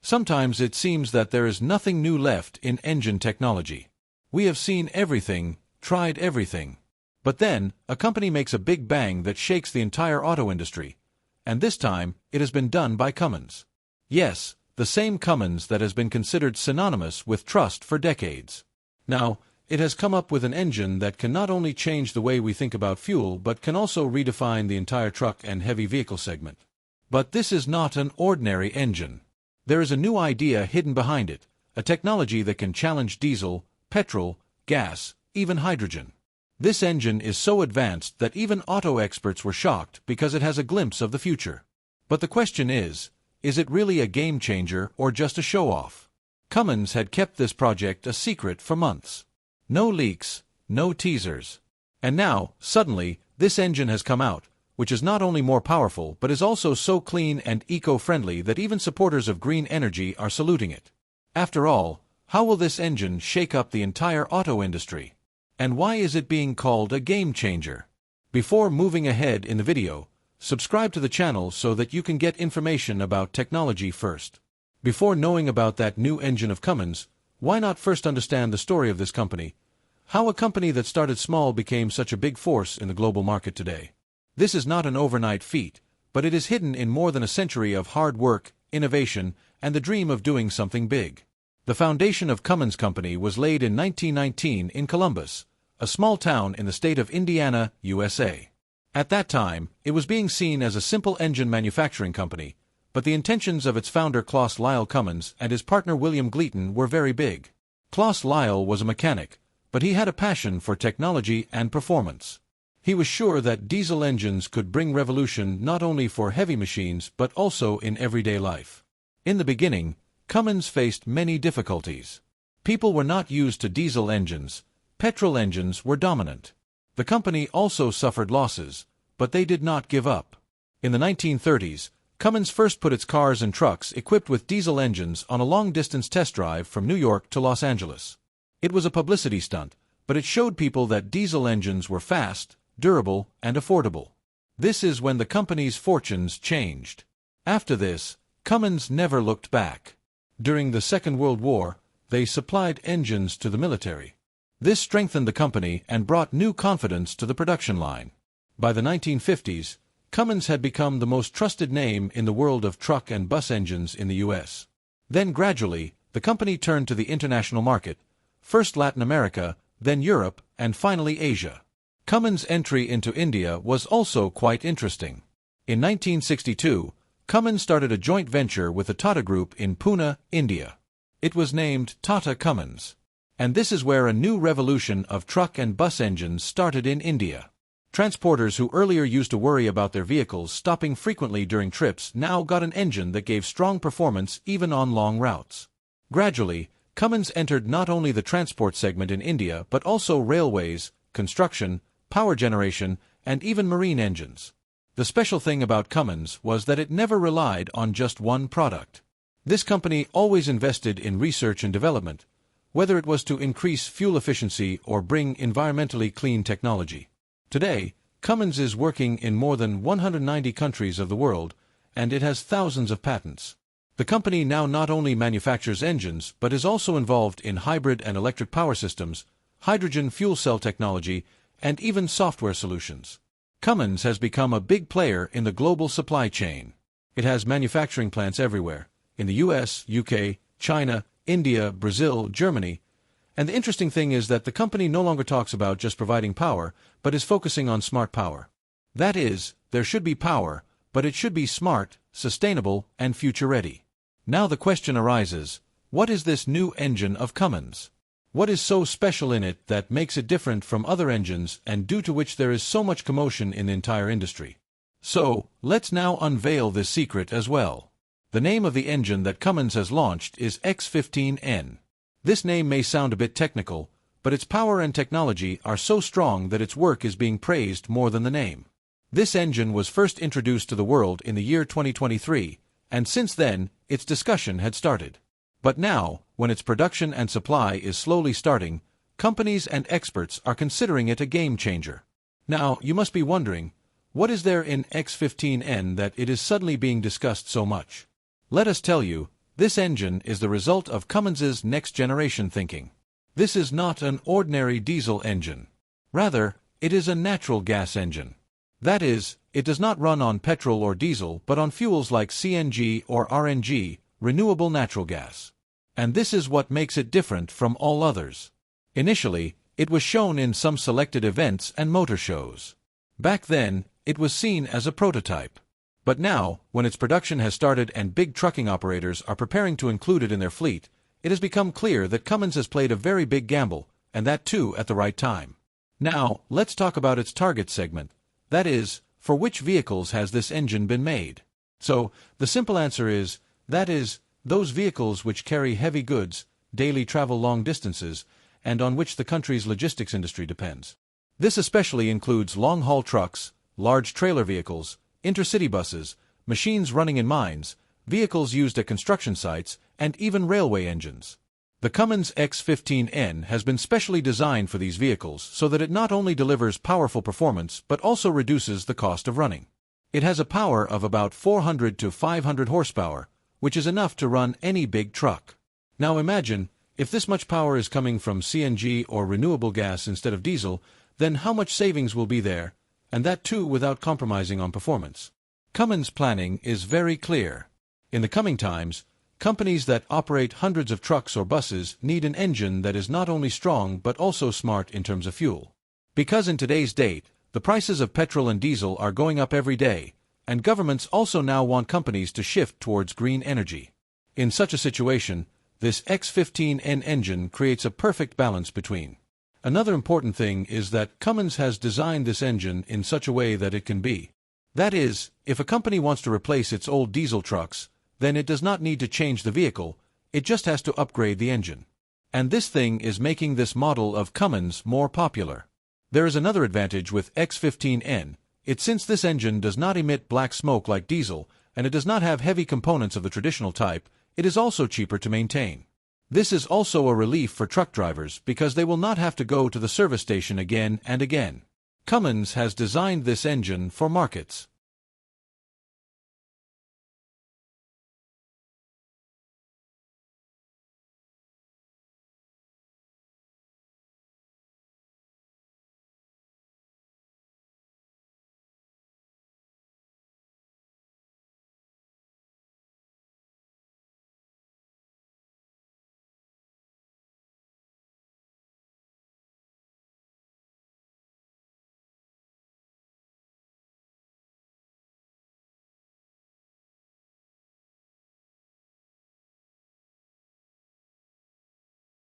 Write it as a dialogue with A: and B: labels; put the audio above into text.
A: Sometimes it seems that there is nothing new left in engine technology. We have seen everything, tried everything. But then, a company makes a big bang that shakes the entire auto industry. And this time, it has been done by Cummins. Yes, the same Cummins that has been considered synonymous with trust for decades. Now, it has come up with an engine that can not only change the way we think about fuel but can also redefine the entire truck and heavy vehicle segment. But this is not an ordinary engine. There is a new idea hidden behind it, a technology that can challenge diesel, petrol, gas, even hydrogen. This engine is so advanced that even auto experts were shocked because it has a glimpse of the future. But the question is it really a game changer or just a show-off? Cummins had kept this project a secret for months. No leaks, no teasers. And now, suddenly, this engine has come out, which is not only more powerful but is also so clean and eco-friendly that even supporters of green energy are saluting it. After all, how will this engine shake up the entire auto industry? And why is it being called a game changer? Before moving ahead in the video, subscribe to the channel so that you can get information about technology first. Before knowing about that new engine of Cummins, why not first understand the story of this company? How a company that started small became such a big force in the global market today. This is not an overnight feat, but it is hidden in more than a century of hard work, innovation, and the dream of doing something big. The foundation of Cummins Company was laid in 1919 in Columbus, a small town in the state of Indiana, USA. At that time, it was being seen as a simple engine manufacturing company, but the intentions of its founder Claus Lyle Cummins and his partner William Gleaton were very big. Claus Lyle was a mechanic, but he had a passion for technology and performance. He was sure that diesel engines could bring revolution not only for heavy machines but also in everyday life. In the beginning, Cummins faced many difficulties. People were not used to diesel engines. Petrol engines were dominant. The company also suffered losses, but they did not give up. In the 1930s, Cummins first put its cars and trucks equipped with diesel engines on a long-distance test drive from New York to Los Angeles. It was a publicity stunt, but it showed people that diesel engines were fast, durable, and affordable. This is when the company's fortunes changed. After this, Cummins never looked back. During the Second World War, they supplied engines to the military. This strengthened the company and brought new confidence to the production line. By the 1950s, Cummins had become the most trusted name in the world of truck and bus engines in the U.S. Then gradually, the company turned to the international market, first Latin America, then Europe, and finally Asia. Cummins' entry into India was also quite interesting. In 1962, Cummins started a joint venture with the Tata Group in Pune, India. It was named Tata Cummins. And this is where a new revolution of truck and bus engines started in India. Transporters who earlier used to worry about their vehicles stopping frequently during trips now got an engine that gave strong performance even on long routes. Gradually, Cummins entered not only the transport segment in India but also railways, construction, power generation, and even marine engines. The special thing about Cummins was that it never relied on just one product. This company always invested in research and development, whether it was to increase fuel efficiency or bring environmentally clean technology. Today, Cummins is working in more than 190 countries of the world, and it has thousands of patents. The company now not only manufactures engines but is also involved in hybrid and electric power systems, hydrogen fuel cell technology, and even software solutions. Cummins has become a big player in the global supply chain. It has manufacturing plants everywhere, in the US, UK, China, India, Brazil, Germany. And the interesting thing is that the company no longer talks about just providing power, but is focusing on smart power. That is, there should be power, but it should be smart, sustainable, and future-ready. Now the question arises, what is this new engine of Cummins? What is so special in it that makes it different from other engines and due to which there is so much commotion in the entire industry? So, let's now unveil this secret as well. The name of the engine that Cummins has launched is X15N. This name may sound a bit technical, but its power and technology are so strong that its work is being praised more than the name. This engine was first introduced to the world in the year 2023, and since then, its discussion had started. But now, when its production and supply is slowly starting, companies and experts are considering it a game changer. Now, you must be wondering, what is there in X15N that it is suddenly being discussed so much? Let us tell you, This engine is the result of Cummins's next-generation thinking. This is not an ordinary diesel engine. Rather, it is a natural gas engine. That is, it does not run on petrol or diesel but on fuels like CNG or RNG, renewable natural gas. And this is what makes it different from all others. Initially, it was shown in some selected events and motor shows. Back then, it was seen as a prototype. But now, when its production has started and big trucking operators are preparing to include it in their fleet, it has become clear that Cummins has played a very big gamble, and that too at the right time. Now, let's talk about its target segment. That is, for which vehicles has this engine been made? So, the simple answer is, that is, those vehicles which carry heavy goods, daily travel long distances, and on which the country's logistics industry depends. This especially includes long-haul trucks, large trailer vehicles, intercity buses, machines running in mines, vehicles used at construction sites, and even railway engines. The Cummins X15N has been specially designed for these vehicles so that it not only delivers powerful performance but also reduces the cost of running. It has a power of about 400 to 500 horsepower, which is enough to run any big truck. Now imagine, if this much power is coming from CNG or renewable gas instead of diesel, then how much savings will be there, and that too without compromising on performance. Cummins' planning is very clear. In the coming times, companies that operate hundreds of trucks or buses need an engine that is not only strong but also smart in terms of fuel. Because in today's date, the prices of petrol and diesel are going up every day, and governments also now want companies to shift towards green energy. In such a situation, this X15N engine creates a perfect balance between. Another important thing is that Cummins has designed this engine in such a way that it can be. That is, if a company wants to replace its old diesel trucks, then it does not need to change the vehicle, it just has to upgrade the engine. And this thing is making this model of Cummins more popular. There is another advantage with X15N. Since this engine does not emit black smoke like diesel, and it does not have heavy components of the traditional type, it is also cheaper to maintain. This is also a relief for truck drivers because they will not have to go to the service station again and again. Cummins has designed this engine for markets.